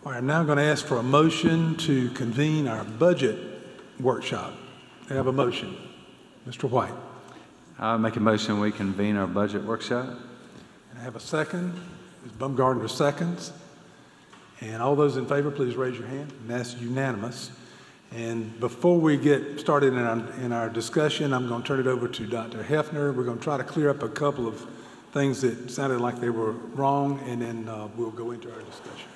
All right, I'm now going to ask for a motion to convene our budget workshop. I have a motion. Mr. White. I make a motion we convene our budget workshop. And I have a second. Ms. Bumgardner seconds. And all those in favor, please raise your hand. And that's unanimous. And before we get started in our discussion, I'm going to turn it over to Dr. Hefner. We're going to try to clear up a couple of things that sounded like they were wrong, and then we'll go into our discussion.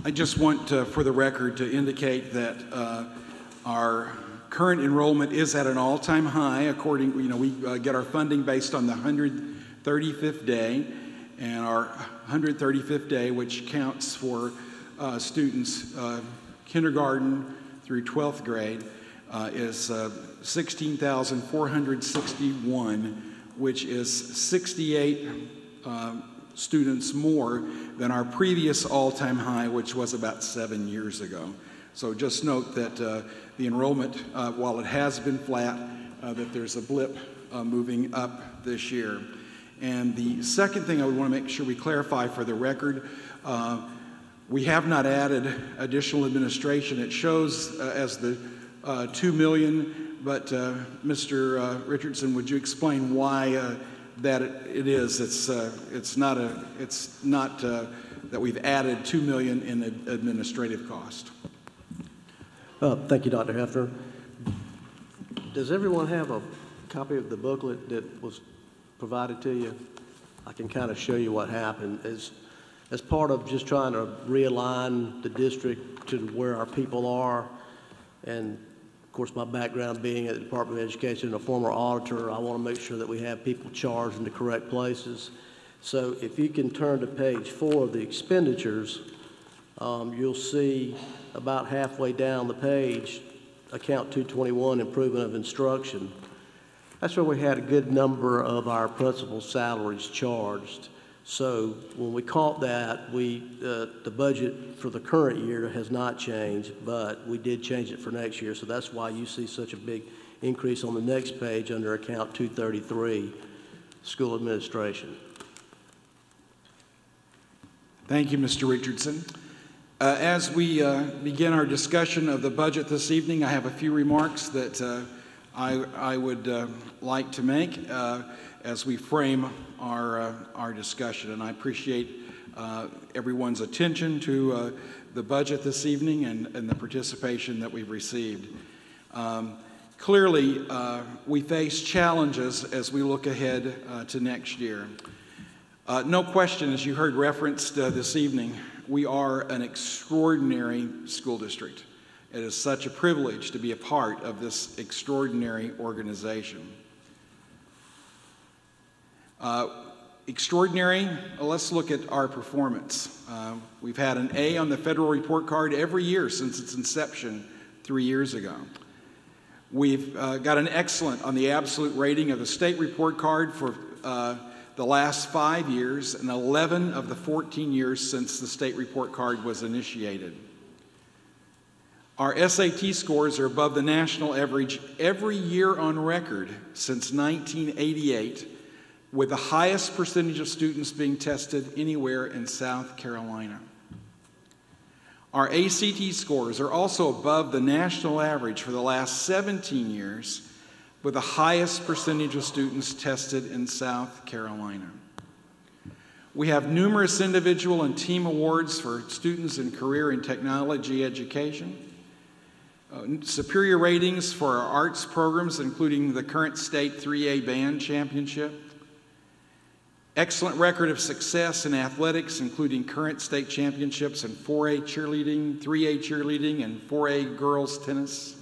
I just want, for the record, to indicate that our current enrollment is at an all-time high. According, we get our funding based on the 135th day, and our 135th day, which counts for students kindergarten through 12th grade, is 16,461, which is 68 students more than our previous all-time high, which was about 7 years ago. So just note that the enrollment, while it has been flat, that there's a blip moving up this year. And the second thing I would want to make sure we clarify for the record, we have not added additional administration. It shows as the $2 million, but Mr. Richardson, would you explain why that it is? It's not that we've added $2 million in administrative cost. Thank you, Dr. Hefner. Does everyone have a copy of the booklet that was provided to you? I can kind of show you what happened. As part of just trying to realign the district to where our people are, and of course my background being at the Department of Education and a former auditor, I want to make sure that we have people charged in the correct places. So if you can turn to page 4 of the expenditures, you'll see about halfway down the page, account 221, improvement of instruction. That's where we had a good number of our principal salaries charged. So when we caught that, the budget for the current year has not changed, but we did change it for next year. So that's why you see such a big increase on the next page under account 233, school administration. Thank you, Mr. Richardson. As we begin our discussion of the budget this evening, I have a few remarks that I would like to make as we frame our discussion. And I appreciate everyone's attention to the budget this evening and the participation that we've received. Clearly, we face challenges as we look ahead to next year. No question, as you heard referenced this evening, we are an extraordinary school district. It is such a privilege to be a part of this extraordinary organization. Extraordinary, let's look at our performance. We've had an A on the federal report card every year since its inception 3 years ago. We've got an excellent on the absolute rating of the state report card for the last 5 years and 11 of the 14 years since the state report card was initiated. Our SAT scores are above the national average every year on record since 1988, with the highest percentage of students being tested anywhere in South Carolina. Our ACT scores are also above the national average for the last 17 years, with the highest percentage of students tested in South Carolina. We have numerous individual and team awards for students in career and technology education, superior ratings for our arts programs, including the current state 3A band championship, excellent record of success in athletics, including current state championships in 4A cheerleading, 3A cheerleading, and 4A girls tennis.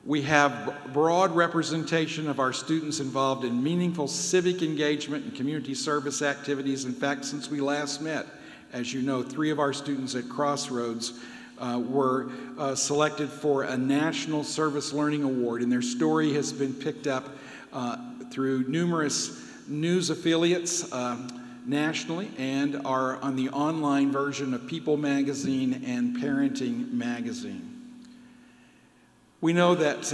We have broad representation of our students involved in meaningful civic engagement and community service activities. In fact, since we last met, as you know, 3 of our students at Crossroads were selected for a National Service Learning Award, and their story has been picked up through numerous news affiliates nationally and are on the online version of People Magazine and Parenting Magazine. We know that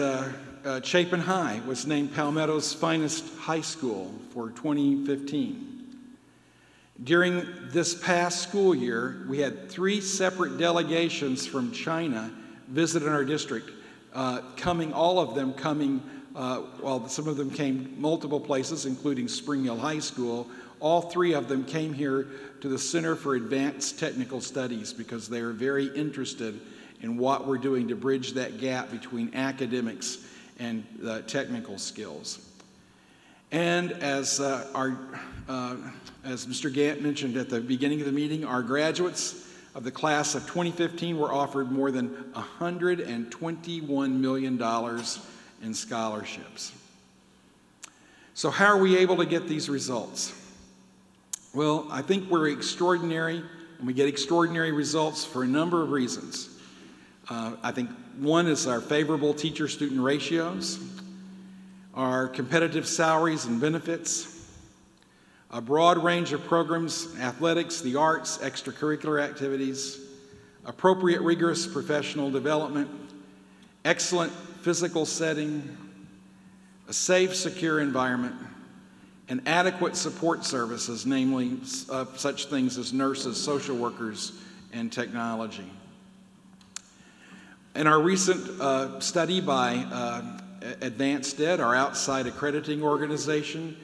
Chapin High was named Palmetto's finest high school for 2015. During this past school year, we had 3 separate delegations from China visit our district, all of them coming, well, some of them came multiple places, including Spring Hill High School. All 3 of them came here to the Center for Advanced Technical Studies because they are very interested in what we're doing to bridge that gap between academics and technical skills. And as Mr. Gant mentioned at the beginning of the meeting, our graduates of the class of 2015 were offered more than $121 million in scholarships. So how are we able to get these results? Well, I think we're extraordinary, and we get extraordinary results for a number of reasons. I think one is our favorable teacher-student ratios, our competitive salaries and benefits, a broad range of programs, athletics, the arts, extracurricular activities, appropriate rigorous professional development, excellent physical setting, a safe, secure environment, and adequate support services, namely such things as nurses, social workers, and technology. In our recent study by Advanced Ed, our outside accrediting organization,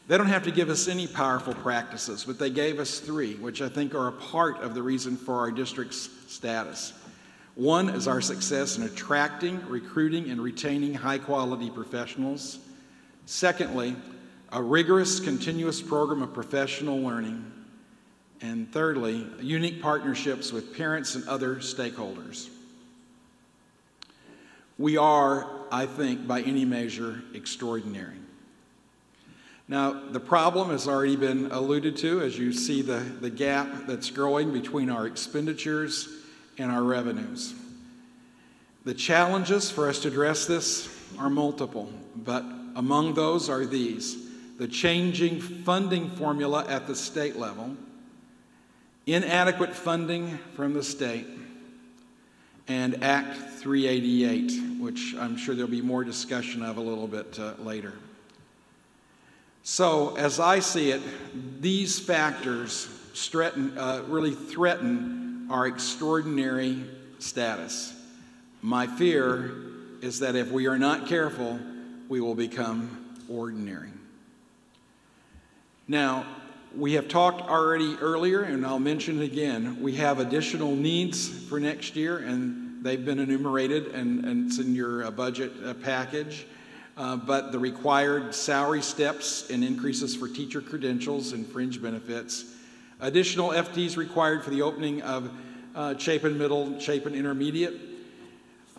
they don't have to give us any powerful practices, but they gave us 3, which I think are a part of the reason for our district's status. One is our success in attracting, recruiting, and retaining high-quality professionals. Secondly, a rigorous, continuous program of professional learning. And thirdly, unique partnerships with parents and other stakeholders. We are, I think, by any measure, extraordinary. Now, the problem has already been alluded to as you see the gap that's growing between our expenditures and our revenues. The challenges for us to address this are multiple, but among those are these: the changing funding formula at the state level, inadequate funding from the state, and Act 388, which I'm sure there'll be more discussion of a little bit later. So, as I see it, these factors really threaten our extraordinary status. My fear is that if we are not careful, we will become ordinary. Now, we have talked already earlier, and I'll mention it again, we have additional needs for next year, and they've been enumerated, and it's in your budget package. But the required salary steps and increases for teacher credentials and fringe benefits, additional FTEs required for the opening of Chapin Middle, Chapin Intermediate.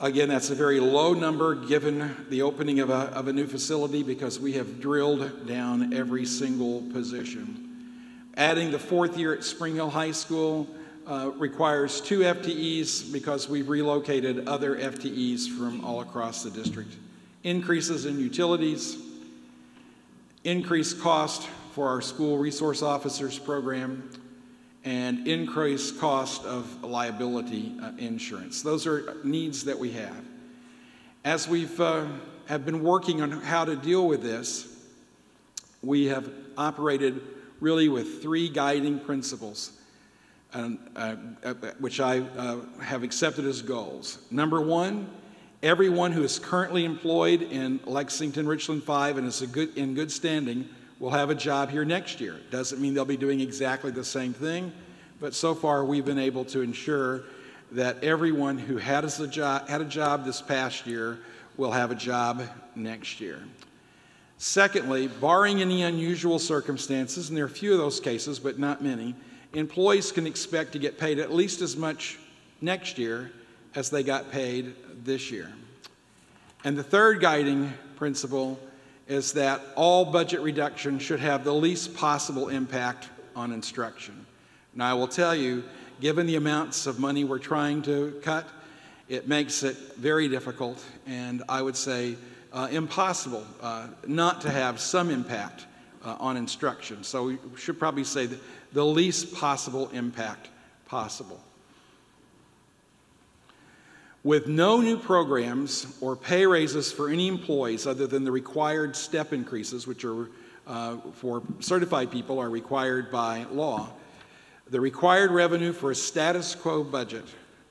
Again, that's a very low number given the opening of a new facility because we have drilled down every single position. Adding the 4th year at Spring Hill High School requires 2 FTEs because we've relocated other FTEs from all across the district. Increases in utilities, increased cost for our school resource officers program, and increased cost of liability insurance. Those are needs that we have. As we've have been working on how to deal with this, we have operated really with 3 guiding principles, which I have accepted as goals. Number 1, everyone who is currently employed in Lexington Richland 5 and is in good standing will have a job here next year. Doesn't mean they'll be doing exactly the same thing, but so far we've been able to ensure that everyone who had a job this past year will have a job next year. Secondly, barring any unusual circumstances, and there are a few of those cases, but not many, employees can expect to get paid at least as much next year as they got paid this year. And the third guiding principle is that all budget reduction should have the least possible impact on instruction. Now, I will tell you, given the amounts of money we're trying to cut, it makes it very difficult, and I would say impossible not to have some impact on instruction. So we should probably say the least possible impact possible. With no new programs or pay raises for any employees other than the required step increases, which are for certified people are required by law. The required revenue for a status quo budget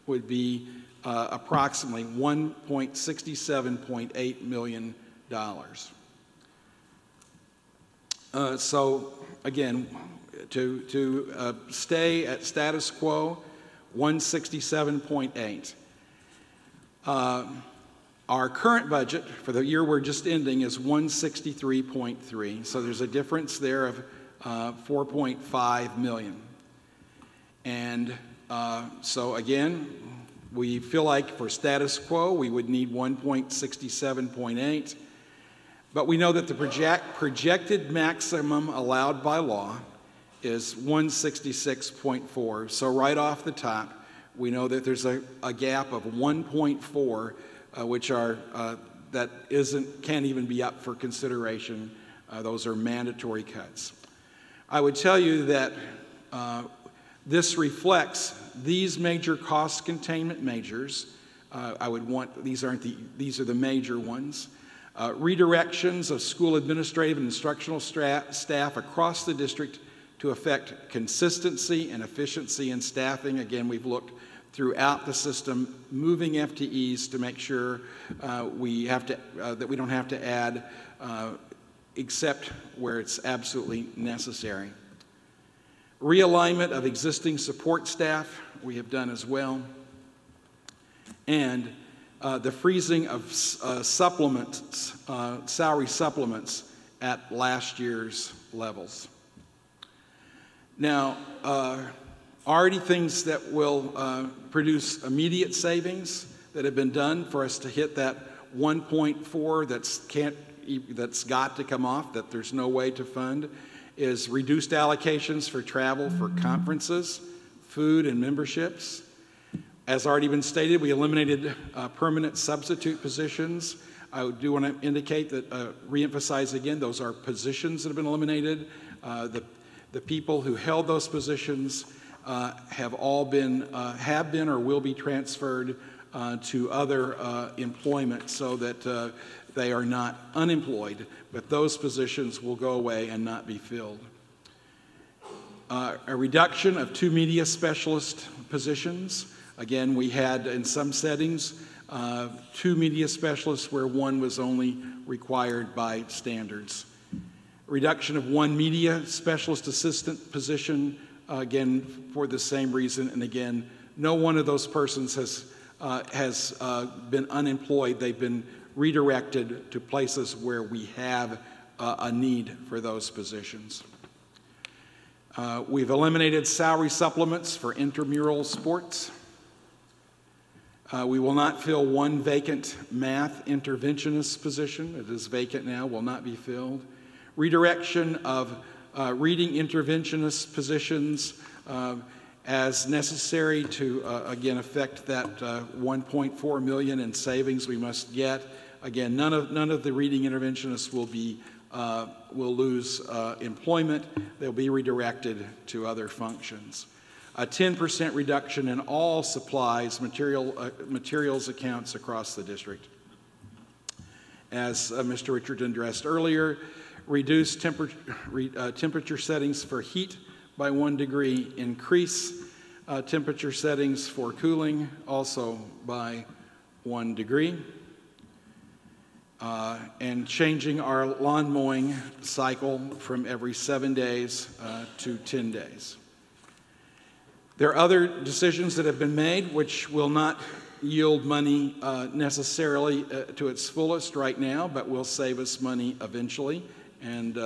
would be approximately $1.67.8 million. So again, to stay at status quo, 167.8. Our current budget for the year we're just ending is 163.3. So there's a difference there of 4.5 million. And so again, we feel like for status quo, we would need 1.67.8. But we know that the projected maximum allowed by law is 166.4. So right off the top, we know that there's a gap of 1.4, which are that can't even be up for consideration. Those are mandatory cuts. I would tell you that this reflects these major cost containment measures. These are the major ones. Redirections of school administrative and instructional staff across the district to affect consistency and efficiency in staffing. Again, we've looked throughout the system, moving FTEs to make sure that we don't have to add except where it's absolutely necessary. Realignment of existing support staff we have done as well. And the freezing of salary supplements at last year's levels. Now, already things that will produce immediate savings that have been done for us to hit that 1.4 that's got to come off, that there's no way to fund, is reduced allocations for travel for conferences, food, and memberships. As already been stated, we eliminated permanent substitute positions. I do want to indicate that, reemphasize again, those are positions that have been eliminated. The people who held those positions have been or will be transferred to other employment so that they are not unemployed, but those positions will go away and not be filled. A reduction of 2 media specialist positions. Again, we had in some settings 2 media specialists where 1 was only required by standards. Reduction of 1 media specialist assistant position, again, for the same reason. And again, no one of those persons has been unemployed. They've been redirected to places where we have a need for those positions. We've eliminated salary supplements for intramural sports. We will not fill 1 vacant math interventionist position. It is vacant now, will not be filled. Redirection of reading interventionist positions as necessary to, again, affect that 1.4 million in savings we must get. Again, none of the reading interventionists will lose employment. They'll be redirected to other functions. A 10% reduction in all supplies, materials accounts across the district. As Mr. Richardson addressed earlier, reduce temperature settings for heat by 1 degree, increase temperature settings for cooling also by 1 degree, and changing our lawn mowing cycle from every 7 days to 10 days. There are other decisions that have been made which will not yield money necessarily to its fullest right now, but will save us money eventually. And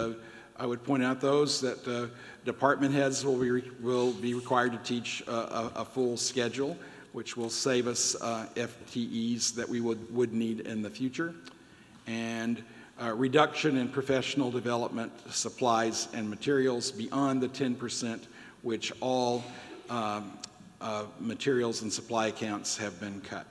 I would point out those that department heads will be required to teach a full schedule, which will save us FTEs that we would need in the future. And reduction in professional development supplies and materials beyond the 10%, which all materials and supply accounts have been cut.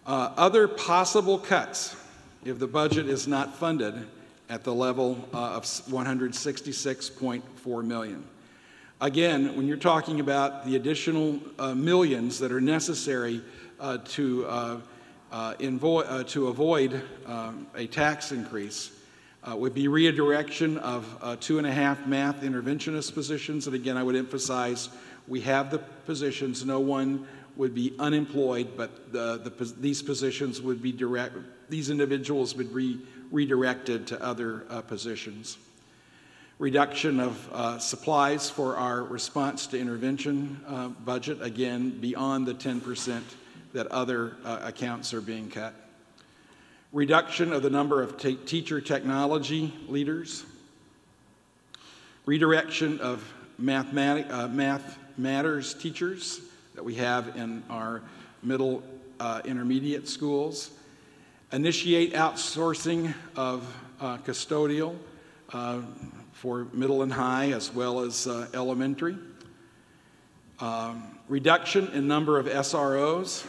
Other possible cuts, if the budget is not funded at the level of 166.4 million. Again, when you're talking about the additional millions that are necessary to avoid a tax increase, Would be redirection of 2.5 math interventionist positions. And again, I would emphasize we have the positions. No one would be unemployed, but these positions would be these individuals would be redirected to other positions. Reduction of supplies for our response to intervention budget, again, beyond the 10% that other accounts are being cut. Reduction of the number of teacher technology leaders. Redirection of math matters teachers that we have in our middle intermediate schools. Initiate outsourcing of custodial for middle and high as well as elementary. Reduction in number of SROs,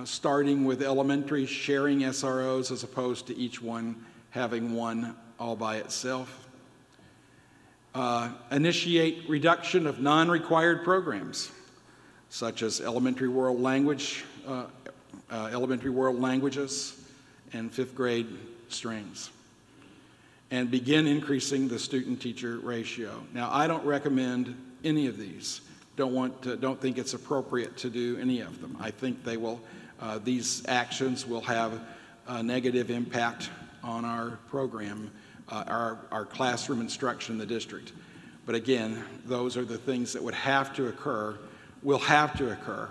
starting with elementary sharing SROs as opposed to each one having one all by itself. Initiate reduction of non-required programs, such as elementary world languages, and 5th grade strings. And begin increasing the student-teacher ratio. Now, I don't recommend any of these. Don't think it's appropriate to do any of them. I think they will. These actions will have a negative impact on our program, our classroom instruction in the district. But again, those are the things that would have to occur, will have to occur,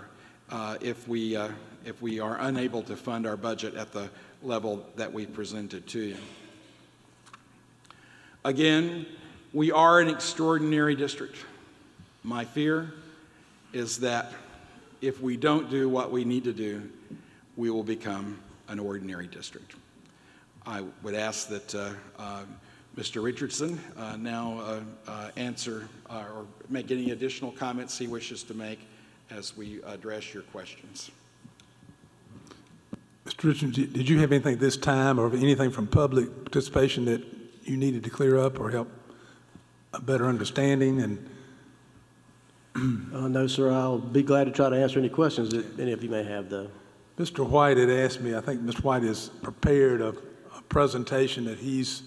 if we are unable to fund our budget at the level that we presented to you. Again, we are an extraordinary district. My fear is that if we don't do what we need to do, we will become an ordinary district. I would ask that Mr. Richardson now answer or make any additional comments he wishes to make as we address your questions. Mr. Richardson, did you have anything at this time or anything from public participation that you needed to clear up or help a better understanding? And No, sir. I'll be glad to try to answer any questions that any of you may have, though. Mr. White had asked me, I think Mr. White has prepared a presentation that he's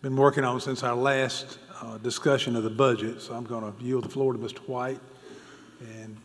been working on since our last discussion of the budget. So I'm going to yield the floor to Mr. White. And